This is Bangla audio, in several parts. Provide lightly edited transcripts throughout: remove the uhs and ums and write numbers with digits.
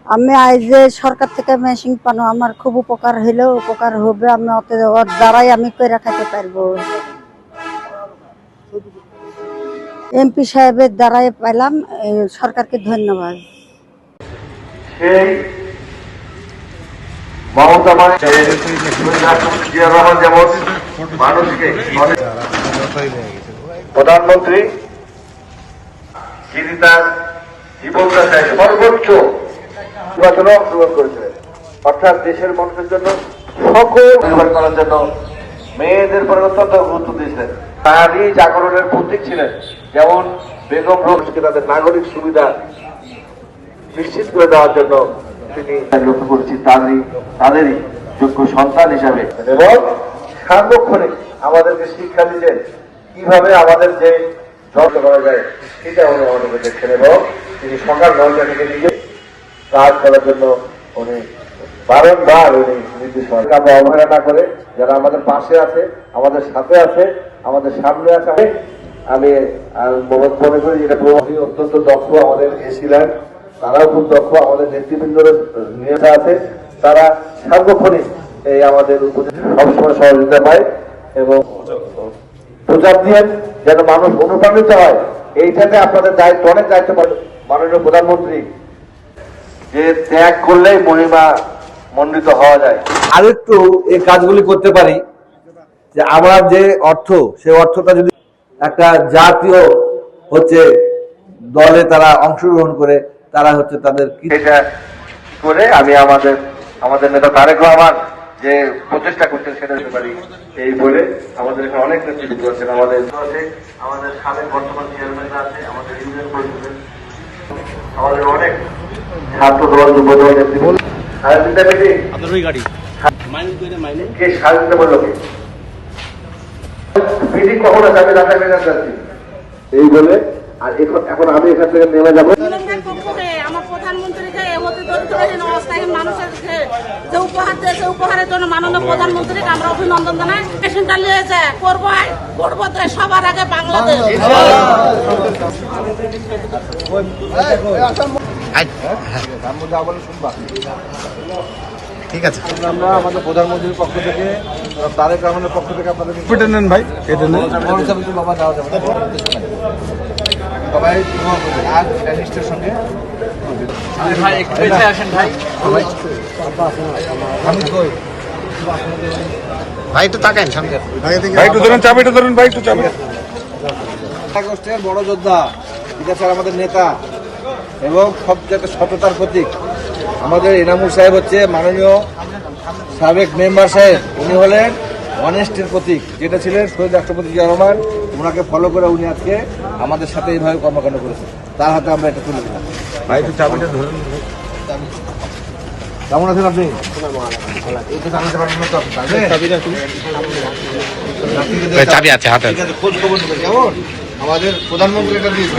আমি আজ যে সরকার থেকে মেশিন পানো আমার খুব উপকার হইলো, উপকার হবে। আমি ওর দ্বারাই আমি কইরা খাইতে পারবো। এমপি সাহেবের দ্বারাই পেলাম, সরকারকে ধন্যবাদ। সেই মমতা যেমন মানুষকে প্রধানমন্ত্রী যিনি তার জীবনটাকে সর্বোচ্চ নির্বাচনে অংশগ্রহণ করেছিলেন, অর্থাৎ দেশের মানুষের জন্য সকল নির্ভর করার জন্য মেয়েদের পরে অত্যন্ত গুরুত্ব দিয়েছিলেন। তারই জাগরণের প্রতীক ছিলেন। যেমন বেগম রোকেয়াকে তাদের নাগরিক সুবিধা নিশ্চিত করে দেওয়ার জন্য তিনি লক্ষ্য করেছি তাদেরই যোগ্য সন্তান হিসাবে এবং সার্বক্ষণিক আমাদেরকে শিক্ষা দিচ্ছেন কিভাবে আমাদের যে যত্ন করা যায় সেটা উনি আমাদেরকে দেখছেন এবং তিনি সকাল 9টা থেকে নিজে কাজ করার জন্য উনি বারংবার উনি নির্দেশ করেন। আমরা অবহেলা না করে যারা আমাদের পাশে আছে, আমাদের সাথে আছে, আমাদের সামনে আছে, আমি মনে করি যেটা প্রভাবী অত্যন্ত দক্ষ আমাদের এসিলেন, তারাও খুব দক্ষ, আমাদের নেতৃবৃন্দর নেতা আছে, তারা সার্বক্ষণিক এই আমাদের সবসময় সহযোগিতা পায় এবং প্রচার দিয়ে যেন মানুষ অনুপ্রাণিত হয়। এইটাতে আপনাদের দায়িত্ব, অনেক দায়িত্ব মাননীয় প্রধানমন্ত্রী, যে ত্যাগ করলেই মহিমা মণ্ডিত হওয়া যায়। আর একটু এই কাজগুলি করতে পারি যে আমার যে অর্থ, সেই অর্থটা যদি একটা জাতীয় হচ্ছে দলে তারা অংশগ্রহণ করে, তারা হচ্ছে তাদের এটা করে আমি আমাদের নেতা তারেক রহমান যে প্রচেষ্টা করছেন সেটা হতে পারি এই বলে আমাদের এখানে অনেক নেতৃত্ব আছেন, আমাদের সাবেক বর্তমান চেয়ারম্যানরা আছে, আমাদের ইউনিয়ন পরিষদের আমাদের অনেক ছাত্র দল, যুব দল নেতৃত্ব। স্বাধীনতা মিটিং আপনার ওই গাড়ি কে স্বাধীনতা বলল কে মিটিং কখন আছে আমি রান্না করে যাচ্ছি এই বলে। আর এখন আমি এখান থেকে নেমে যাবো। আমার প্রধানমন্ত্রীকে অতি দরিদ্রহীন অবস্থায় মানুষের যে উপহার দিয়েছে, উপহারের জন্য মাননীয় প্রধানমন্ত্রীকে আমরা অভিনন্দন জানাই। মেশিনটা নিয়েছে করবো সবার আগে বাংলাদেশ। ঠিক আছে, আমরা আমাদের প্রধানমন্ত্রীর পক্ষ থেকে, তারেক রহমানের পক্ষ থেকে আপনাদের কেটে নেন ভাই, কেটে নেন বাবা, দেওয়া যাবে সবাই আর প্যানিস্টের সঙ্গে ভাই একটু পেছনে আসেন ভাই। ভাই একটু তাকান সামনে, ভাই একটু ধরুন, চাপ একটু ধরুন ভাই, একটু চাপ। আগস্টের বড় যোদ্ধা, ঠিক আছে, আমাদের নেতা এবং সবচেয়ে সততার প্রতীক আমাদের এনামুল সাহেব হচ্ছে মাননীয় সাবেক মেম্বার সাহেব। উনি হলেন অনেস্টের প্রতীক, যেটা ছিলেন শহীদ রাষ্ট্রপতি জিয়া রহমান। ওনাকে ফলো করে উনি আজকে আমাদের সাথে এইভাবে কর্মকাণ্ড করেছেন। তার হাতে আমরা এটা তুলে দিলাম। ভাই একটু চাবিটা ধরুন। কেমন আছেন আপনি? চাবি আছে হাতে, খোঁজ খবর নেবেন কেমন? আমাদের প্রধানমন্ত্রী এটা দিয়েছে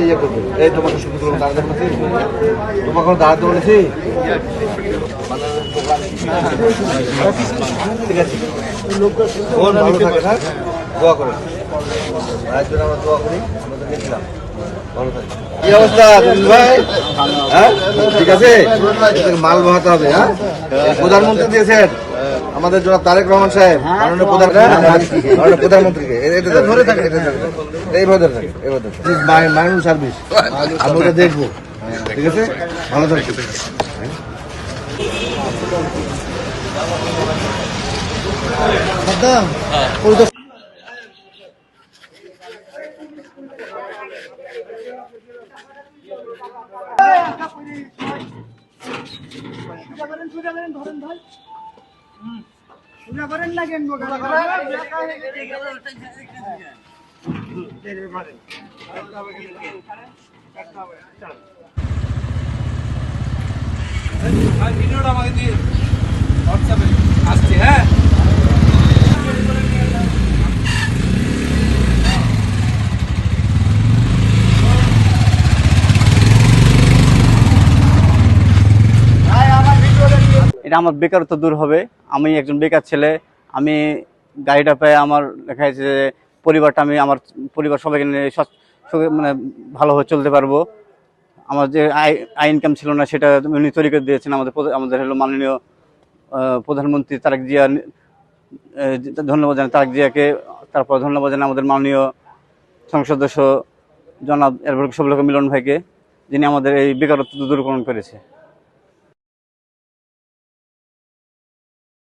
ইয়ে করবে। এই তোমাকে শুধু দাঁড়াতে বলেছি, তোমাকে দাঁড়াতে বলেছি, ঠিক আছে। ভালো থাকে না, দোয়া করে ভাইয়ের জন্য আমরা দোয়া করি। আমরা গেছিলাম, ভালো থাকে। কি অবস্থা ভাই? হ্যাঁ ঠিক আছে, মাল বহাতে হবে। হ্যাঁ, প্রধানমন্ত্রী দিয়েছেন আমাদের জনাব তারেক রহমান সাহেব, মাননীয় প্রধানমন্ত্রীকে। ধরে থাকে, এইভাবে ধরে থাকে, এইভাবে মাইনুল সার্ভিস, আমি ওটা দেখবো। ঠিক আছে, ভালো থাকবে। ভিডিওটা আমাকে দিয়ে হোয়াটসঅ্যাপে আসছে। হ্যাঁ, এটা আমার বেকারত্ব দূর হবে। আমি একজন বেকার ছেলে, আমি গাড়িটা পেয়ে আমার দেখা যাচ্ছে যে পরিবারটা, আমি আমার পরিবার সবাইকে নিয়ে মানে ভালোভাবে চলতে পারবো। আমার যে আয় ইনকাম ছিল না সেটা উনি তৈরি করে দিয়েছেন। আমাদের হলো মাননীয় প্রধানমন্ত্রী তারেক জিয়া, ধন্যবাদ জানাই তারেক জিয়াকে। তারপর ধন্যবাদ জানাই আমাদের মাননীয় সংসদ সদস্য জনাব এরপর সবলোক মিলন ভাইকে, যিনি আমাদের এই বেকারত্ব দূরীকরণ করেছে।